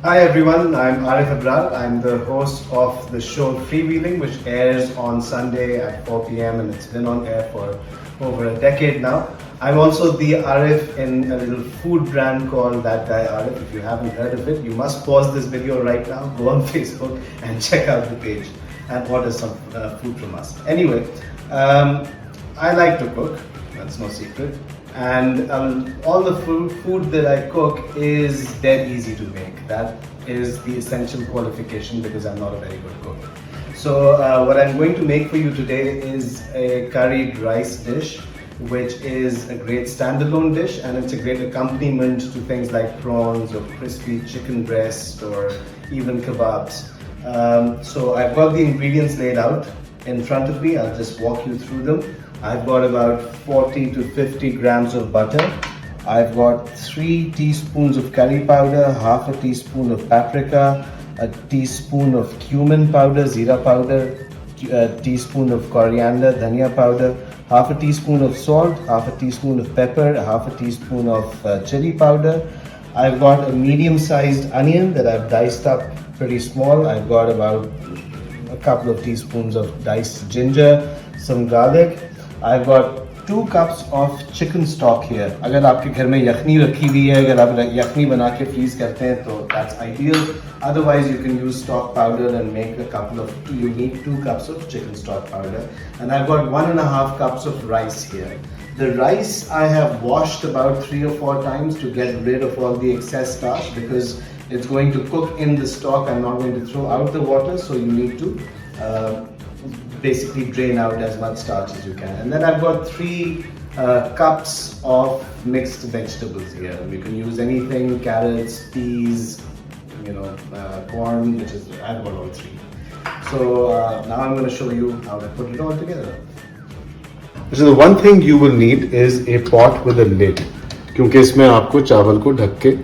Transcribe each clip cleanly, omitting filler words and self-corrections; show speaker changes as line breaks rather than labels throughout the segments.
Hi everyone, I'm Arif Abrar. I'm the host of the show Freewheeling, which airs on Sunday at 4 p.m. and it's been on air for over a decade now. I'm also the Arif in a little food brand called That Guy Arif. If you haven't heard of it, you must pause this video right now, go on Facebook and check out the page and order some food from us. Anyway, I like to cook, that's no secret. And all the food that I cook is dead easy to make. That is the essential qualification because I'm not a very good cook. So what I'm going to make for you today is a curried rice dish, which is a great standalone dish, and it's a great accompaniment to things like prawns or crispy chicken breast or even kebabs. So I've got the ingredients laid out in front of me. I'll just walk you through them. I've got about 40 to 50 grams of butter. I've got 3 teaspoons of curry powder, half a teaspoon of paprika, a teaspoon of cumin powder, zira powder, a teaspoon of coriander, dhania powder, half a teaspoon of salt, half a teaspoon of pepper, half a teaspoon of chili powder. I've got a medium-sized onion that I've diced up pretty small. I've got about a couple of teaspoons of diced ginger, some garlic. I've got 2 cups of chicken stock here. अगर आपके घर में यखनी रखी हुई है, अगर आप यखनी बना के फ्रीज करते हैं तो that's ideal. Otherwise you can use stock powder and make a couple of, you need 2 cups of chicken stock powder. And I've got 1.5 cups of rice here. The rice I have washed about 3 or 4 times to get rid of all the excess starch because it's going to cook in the stock. I'm not going to throw out the water, so you need to basically drain out as much starch as you can. And then I've got 3 cups of mixed vegetables here. You can use anything, carrots, peas, corn, which is, I've got all 3. So now I'm going to show you how to put it all together.
So the one thing you will need is a pot with a lid, क्योंकि इसमें आपको चावल को ढक के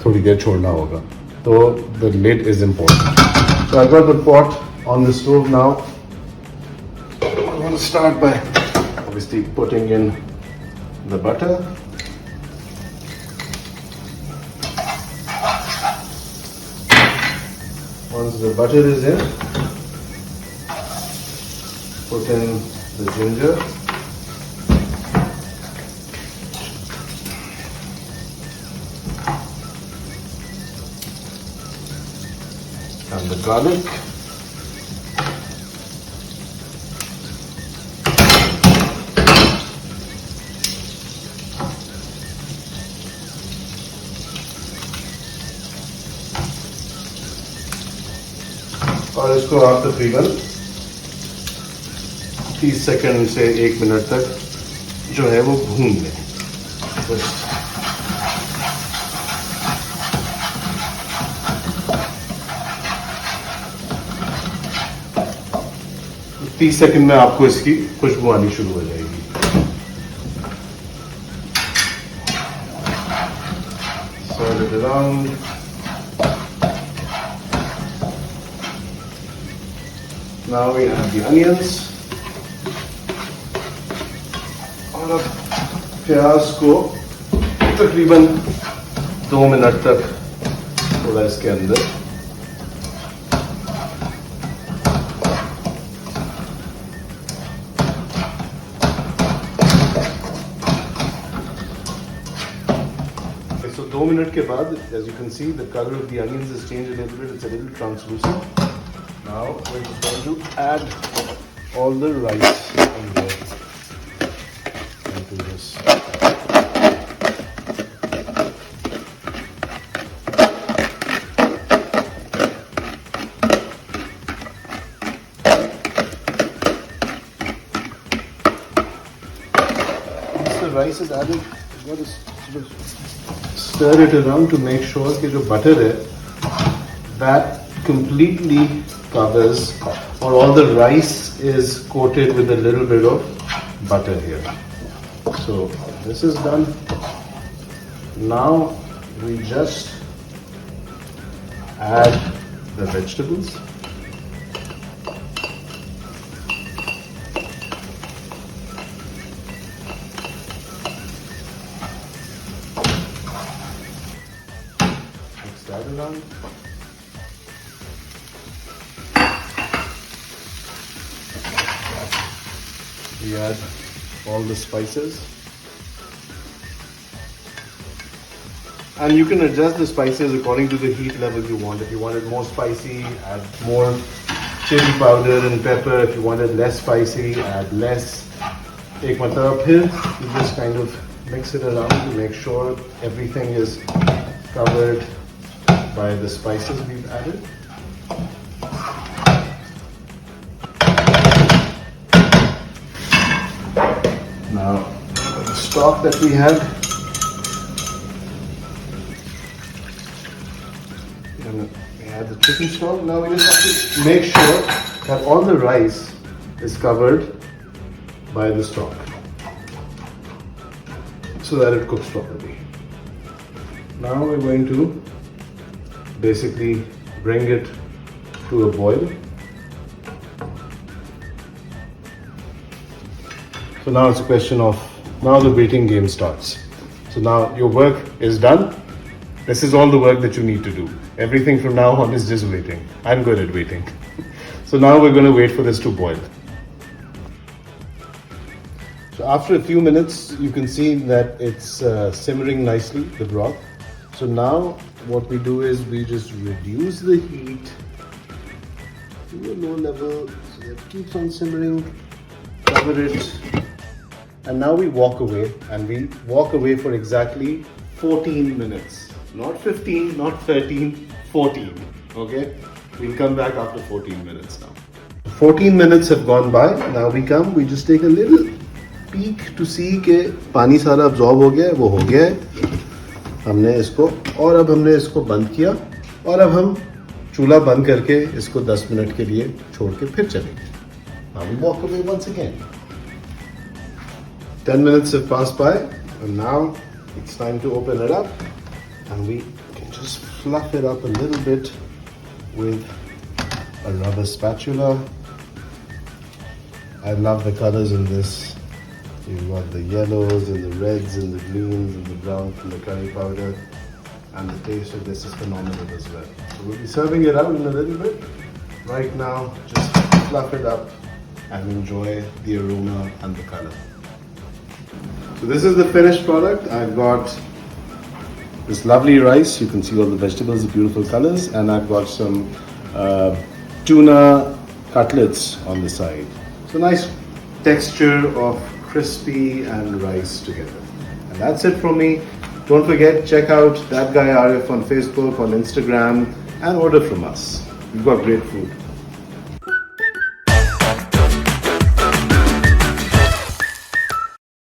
थोड़ी देर छोड़ना होगा. तो the lid is important. So I've got the pot on the stove now. I'm going to start by obviously putting in the butter. Once the butter is in, put in the ginger. And the garlic. और इसको आप तकरीबन 30 second से 1 minute तक जो है वो भून लें. बस 30 सेकंड में आपको इसकी खुशबू आनी शुरू हो जाएगी. Stir it around. Now we have the onions. और अब प्याज को तकरीबन 2 मिनट तक थोड़ा इसके अंदर So 2 minutes के बाद, as you can see, the color of the onions has changed a little bit. It's a little translucent. Now we're just going to add all the rice in there into this. Once the rice is added, you've got to sort of stir it around to make sure that the butter that completely covers, or all the rice is coated with a little bit of butter here. So this is done. Now we just add the vegetables. Mix that that around. We add all the spices. And you can adjust the spices according to the heat level you want. If you want it more spicy, add more chili powder and pepper. If you want it less spicy, add less. Ek matlab phir you just kind of mix it around to make sure everything is covered by the spices we've added. Now, the stock that we had, we add the chicken stock. Now we just have to make sure that all the rice is covered by the stock so that it cooks properly. Now we're going to basically bring it to a boil. So now it's a question of, now the waiting game starts. So now your work is done. This is all the work that you need to do. Everything from now on is just waiting. I'm good at waiting. So now we're going to wait for this to boil. So after a few minutes, you can see that it's simmering nicely, the broth. So now what we do is we just reduce the heat to a low level so that it keeps on simmering, cover it. And now we walk away, and we walk away for exactly 14 minutes. Not 15, not 13, 14. Okay? We'll come back after 14 minutes now. 14 minutes have gone by. Now we come, we just take a little peek to see कि पानी सारा absorb हो गया है, वो हो गया है. हमने इसको, और अब हमने इसको बंद किया, और अब हम चूल्हा बंद करके इसको 10 मिनट के लिए छोड़ के फिर चलेंगे. Now we walk away once again. 10 minutes have passed by, and now it's time to open it up, and we can just fluff it up a little bit with a rubber spatula. I love the colors in this. You've got the yellows and the reds and the greens and the browns from the curry powder, and the taste of this is phenomenal as well. So we'll be serving it out in a little bit. Right now, just fluff it up and enjoy the aroma and the color. So this is the finished product. I've got this lovely rice. You can see all the vegetables, the beautiful colors, and I've got some tuna cutlets on the side. So nice texture of crispy and rice together. And that's it from me. Don't forget, check out that guy Arif on Facebook, on Instagram, and order from us. We've got great food.